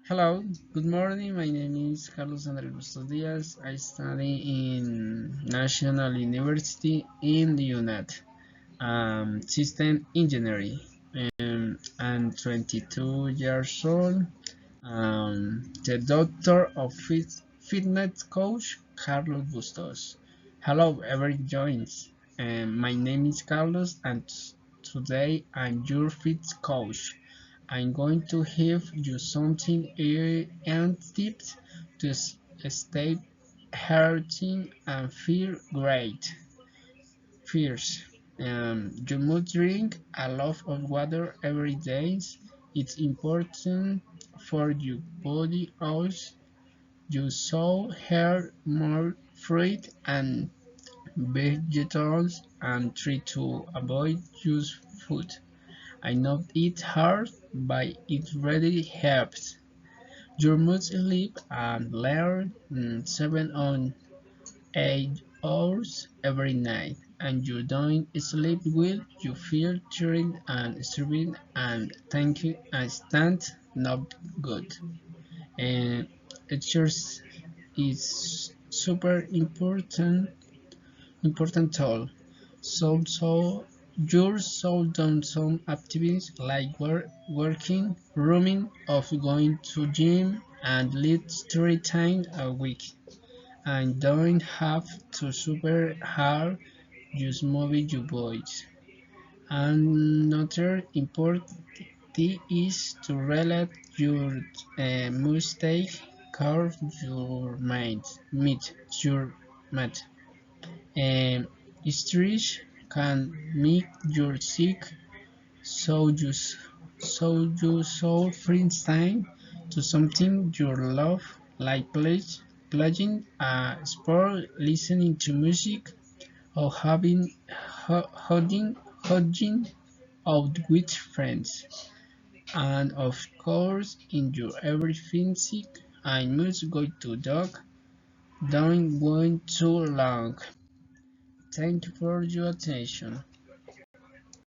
Hello, good morning. My name is Carlos Andrés Bustos Diaz. I study in National University in the UNED, System Engineering. I'm 22 years old. The doctor of fitness coach, Carlos Bustos. Hello, every joins. My name is Carlos, and today I'm your fitness coach. I'm going to give you something and tips to stay healthy and feel great. First, you must drink a lot of water every day. It's important for your body also. You should have more fruit and vegetables and try to avoid just food. I know it's hard, but it really helps. You must sleep and learn 7 or 8 hours every night, and you don't sleep well, you feel tired and starving and thinking and stand not good. And exercise is super important tool. So your soul done some activities like working, rooming, of going to gym and least 3 times a week. And don't have to super hard use movie your voice. Another important thing is to relate your mistake, curve your mind, meet your mat. Um, Stress can make you sick, so you free time to something you love, like playing a sport, listening to music, or hanging out with friends. And of course, in your everything sick, I must go to dog. Don't wait too long. Thank you for your attention.